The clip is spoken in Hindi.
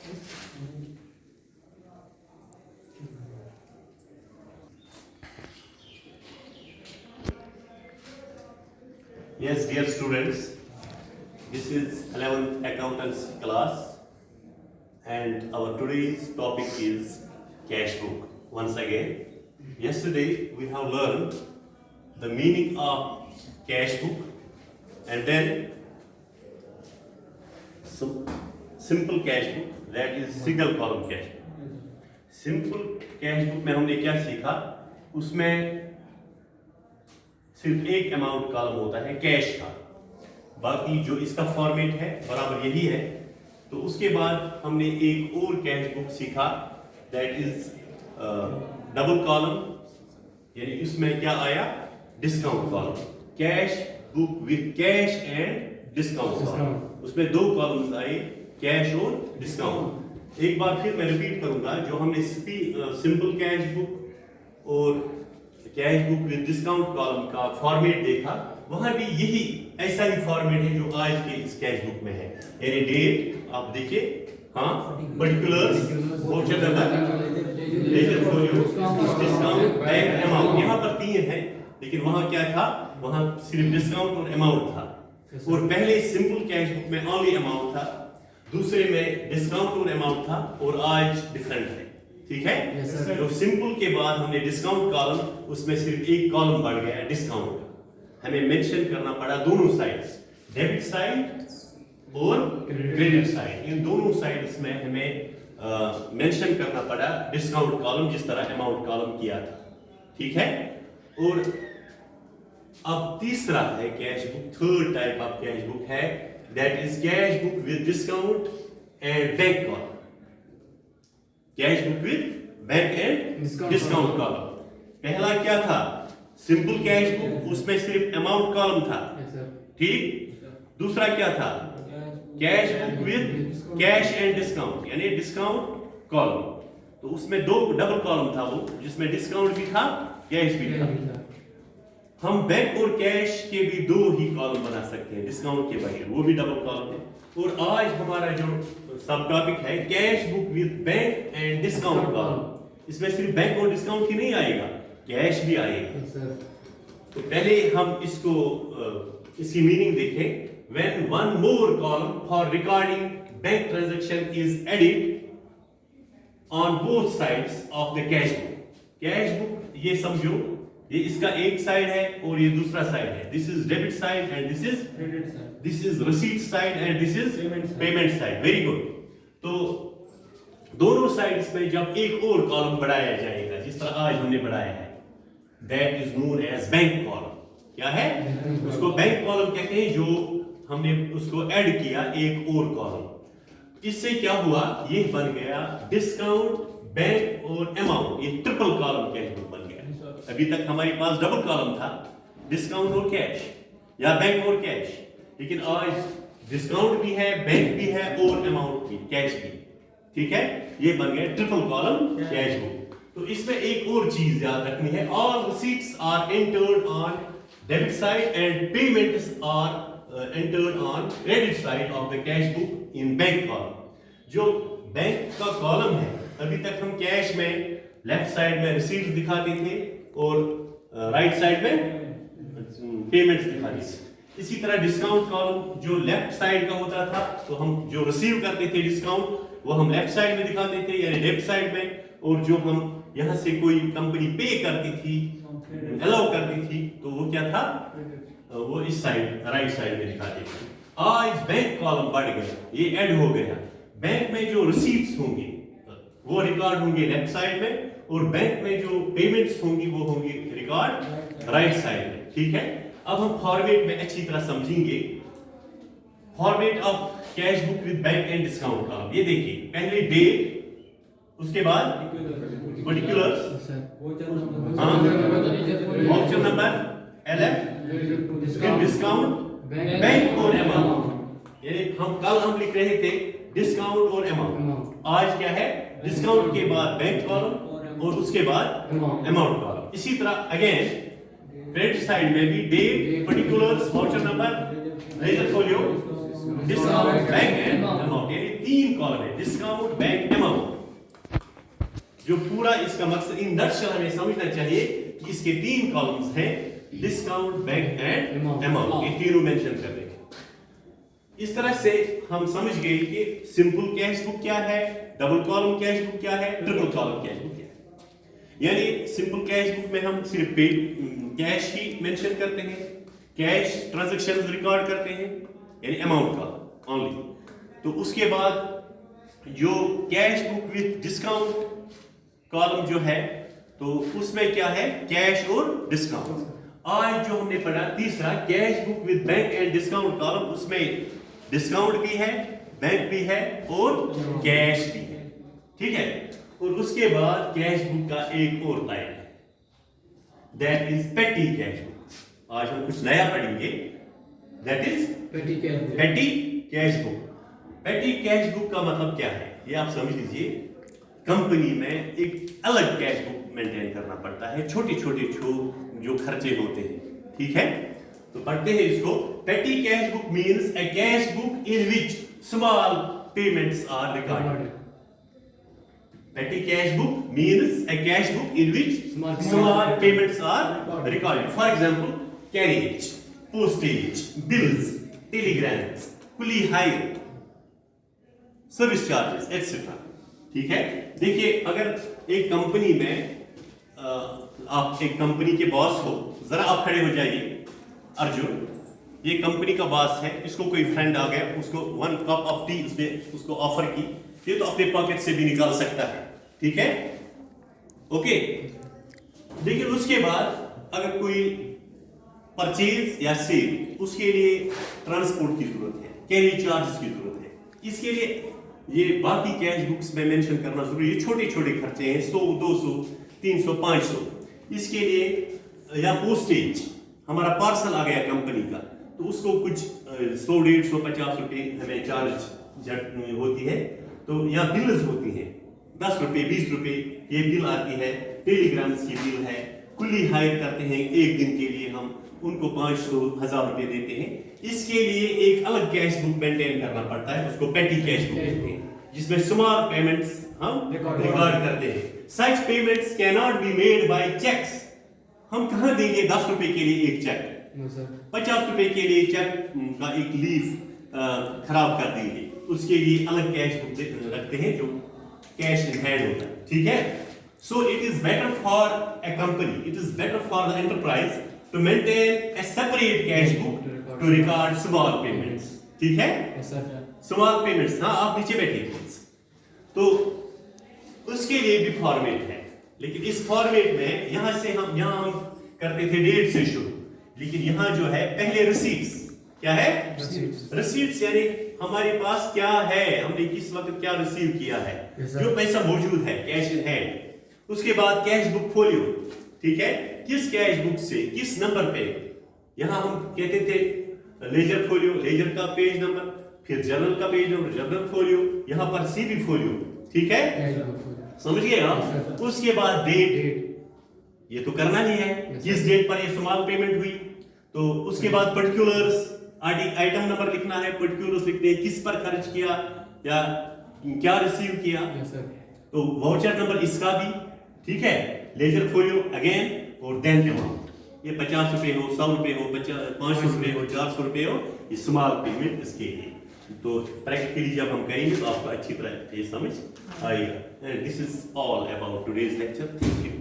Yes, dear students, this is 11th accountants class and our today's topic is cash book. Once again, yesterday we have learned the meaning of cash book and then simple cash book, that is single column cash book. Simple cash book में हमने क्या सीखा, उसमें सिर्फ एक अमाउंट कॉलम होता है कैश का, बाकी जो इसका फॉर्मेट है बराबर यही है। तो उसके बाद हमने एक और कैश बुक सीखा, दैट इज डबल कॉलम, यानी इसमें क्या आया, discount column, cash book with cash and discount column. उसमें दो कॉलम्स आए, कैश और डिस्काउंट। एक बार फिर मैं रिपीट करूंगा, जो हमने सिंपल कैश बुक और cash book with discount column का फॉर्मेट देखा, वहां भी यही ऐसा ही फॉर्मेट है जो आज के इस कैश बुक में है। यानी डेट आप देखिए, हाँ, particulars, voucher number, ledger folio, discount, bank, amount. यहाँ पर तीन है, लेकिन वहां क्या था, वहां सिर्फ डिस्काउंट और अमाउंट था। और पहले सिंपल कैश बुक में ओनली अमाउंट था, दूसरे में डिस्काउंट और अमाउंट था, और आज डिफरेंट है। ठीक है, तो सिंपल के बाद हमने डिस्काउंट कॉलम, उसमें सिर्फ एक कॉलम बढ़ गया डिस्काउंट का। हमें मेंशन करना पड़ा दोनों साइड्स, डेबिट साइड और क्रेडिट साइड, इन दोनों साइड्स में हमें मेंशन करना पड़ा डिस्काउंट कॉलम, जिस तरह अमाउंट कॉलम किया था। ठीक है, और अब तीसरा है cash book, third type of cash book है, that is cash book with discount and bank column. Cash book with bank and discount column. पहला क्या था, सिंपल कैश बुक, उसमें सिर्फ अमाउंट कॉलम था। ठीक, दूसरा क्या था, cash book with cash and discount, यानी डिस्काउंट कॉलम। तो उसमें दो डबल कॉलम था, वो जिसमें डिस्काउंट भी था, कैश भी था। हम बैंक और कैश के भी दो ही कॉलम बना सकते हैं, डिस्काउंट के बगैर, वो भी डबल कॉलम है। और आज हमारा जो सब टॉपिक है, cash book with bank and discount column. इसमें सिर्फ बैंक और डिस्काउंट ही नहीं आएगा, कैश भी आएगा। तो पहले हम इसको इसकी मीनिंग देखें। When one more column for recording bank transaction is added on both sides of the cash book. Cash book ये समझो, ये इसका एक साइड है और ये दूसरा साइड है। This is debit side and this is credit side, this is receipt side and this is payment side. Very good. तो दोनों साइड्स में जब एक और कॉलम बढ़ाया जाएगा, जिस तरह आज हमने बढ़ाया है, that is known as bank column. क्या है, उसको बैंक कॉलम कहते हैं, जो हमने उसको ऐड किया एक और कॉलम। इससे क्या हुआ, ये बन गया डिस्काउंट, बैंक और अमाउंट, ये ट्रिपल कॉलम कैश बुक बन गया। अभी तक हमारे पास डबल कॉलम था, डिस्काउंट और कैश, या बैंक और कैश, लेकिन आज डिस्काउंट भी है, बैंक भी है और अमाउंट भी, कैश भी। ठीक है, ये बन गया ट्रिपल कॉलम कैश बुक। तो इसमें एक और चीज याद रखनी है, all receipts are entered on debit side and payments are entered on credit side of the cash book in bank column. जो बैंक का कॉलम है, अभी तक हम कैश में लेफ्ट साइड में रिसीट्स दिखाते थे और राइट साइड में पेमेंट्स दिखाते थे। इसी तरह डिस्काउंट कॉलम जो लेफ्ट साइड का होता था, तो हम जो रिसीव करते थे डिस्काउंट, वो हम लेफ्ट साइड में दिखाते थे, यानी लेफ्ट साइड में, और जो हम यहां से कोई कंपनी पे करती थी, अलाउ करती थी, तो वो क्या था, वो इस साइड, राइट साइड में दिखाते थे। आज बैंक कॉलम बढ़ गया, ये ऐड हो गया। बैंक में जो रिसीट्स होंगी वो रिकॉर्ड होंगे लेफ्ट साइड में, और बैंक में जो पेमेंट्स होंगी वो होंगी रिकॉर्ड राइट साइड में। ठीक है, अब हम फॉर्मेट में अच्छी तरह समझेंगे। Format of cash book with bank and discount column, ये देखिए, पहले डेट, उसके बाद पर्टिकुलर्स, वाउचर नंबर, LF, फिर डिस्काउंट, बैंक और अमाउंट। यानी हम लिख रहे थे डिस्काउंट और अमाउंट, आज क्या है, डिस्काउंट के बाद बैंक कॉलम और उसके बाद अमाउंट कॉलम। इसी तरह अगेन क्रेडिट साइड में भी date, particulars, voucher number, ledger folio, discount, bank and amount, यानी तीन कॉलम है, डिस्काउंट, बैंक, अमाउंट। जो पूरा इसका मकसद इन नटशेल हमें समझना चाहिए कि इसके तीन कॉलम्स हैं, डिस्काउंट, बैंक एंड अमाउंट, ये तीनों मेंशन कर देंगे। इस तरह से हम समझ गए कि सिंपल कैश बुक क्या है, डबल कॉलम कैश बुक क्या है, ट्रिपल कॉलम कैश बुक क्या है। यानी सिंपल कैश बुक में हम सिर्फ कैश ही मेंशन करते हैं, कैश ट्रांजैक्शंस रिकॉर्ड करते हैं, यानी अमाउंट का ओनली। तो उसके बाद जो cash book with discount column जो है, तो उसमें क्या है, कैश और डिस्काउंट। आज जो हमने पढ़ा तीसरा, cash book with bank and discount column, उसमें डिस्काउंट भी है, बैंक भी है और कैश भी है, ठीक है। और उसके बाद कैश बुक का एक और लाइन है, दैट इज पेटी कैश बुक। आज हम कुछ नया पढ़ेंगे, दैट इज पेटी कैश बुक। पेटी कैश बुक का मतलब क्या है, ये आप समझ लीजिए। कंपनी में एक अलग कैश बुक मेंटेन करना पड़ता है, छोटे छोटे जो खर्चे होते हैं, ठीक है। तो पढ़ते हैं इसको। Petty cash book means a cash book in which small payments are recorded. Petty cash book means a cash book in which small payments are recorded. For example, carriage, postage, bills, telegrams, coolie hire, service charges, etc. ठीक है। देखिए, अगर एक कंपनी में आप एक कंपनी के बॉस हो, जरा आप खड़े हो जाइए। अर्जुन, ये कंपनी का बॉस है, इसको कोई फ्रेंड आ गया, उसको 1 कप ऑफ टी उसने उसको ऑफर की, ये तो अपने पॉकेट से भी निकाल सकता है, ठीक है, ओके। लेकिन उसके बाद अगर कोई परचेज या सेल, उसके लिए ट्रांसपोर्ट की जरूरत है, कैरी चार्जेस की जरूरत है, इसके लिए ये बाकी कैश बुक्स में मेंशन करना जरूरी है। छोटे छोटे खर्चे हैं, 100, 200, 300, 500, इसके लिए। या पोस्टेज, हमारा पार्सल आ गया कंपनी का, तो उसको कुछ 100, 150, 50 रुपए हमें चार्ज होती है। तो या बिल्स होती हैं, 10 रुपए, 20 रुपए ये बिल आती है, टेलीग्राम्स की बिल है, कुली हायर करते हैं एक दिन के लिए, हम उनको 500, 1000 रुपए देते हैं। इसके लिए एक अलग कैश बुक मेंटेन करना पड़ता है, उसको पेटी कैश बुक कहते हैं, जिसमें स्मॉल पेमेंट्स हम रिकॉर्ड करते हैं। Such payments can not be made by cheques. हम कहां देंगे 10 रुपए के लिए एक चेक, 50 रुपए के लिए चेक का एक लीफ खराब कर देंगे, उसके लिए अलग कैश बुक रखते हैं जो कैश इन हैंड होता है, ठीक है। So it is better for a company, it is better for the enterprise to maintain a separate cash book to record small payments, ठीक है। small payments, हाँ आप नीचे बैठिए। तो उसके लिए भी फॉर्मेट है, लेकिन इस फॉर्मेट में यहाँ हम करते थे डेट से शुरू, लेकिन यहाँ जो है पहले रिसीट्स, क्या है, रिसीट्स, यानी हमारे पास क्या है, हमने किस वक्त क्या रिसीव किया है, जो पैसा मौजूद है, कैश इन हैंड। उसके बाद कैश बुक फोलियो, ठीक है, किस कैश बुक से किस नंबर पे, यहां हम कहते थे लेजर फोलियो, लेजर का पेज नंबर, फिर जर्नल का पेज नंबर, जर्नल फोलियो, यहां पर सीबी फोलियो, ठीक है, समझ गए आप। उसके बाद डेट, ये तो करना ही है, किस डेट पर ये स्मॉल पेमेंट हुई। तो उसके बाद पर्टिकुलर्स, आइटम नंबर लिखना है, पर्टिकुलर्स लिखते हैं, किस पर खर्च किया या क्या रिसीव किया। तो वाउचर नंबर इसका भी, ठीक है, लेजर फोलियो अगेन, और देन अमाउंट, ये 50 रुपए हो, 100 रुपए हो, 500 रुपए हो, 400 रुपए हो, ये स्मॉल पेमेंट इसके लिए। तो प्रैक्टिकली जब हम करेंगे तो आपको अच्छी तरह ये समझ आएगा। This is all about today's lecture. Thank you.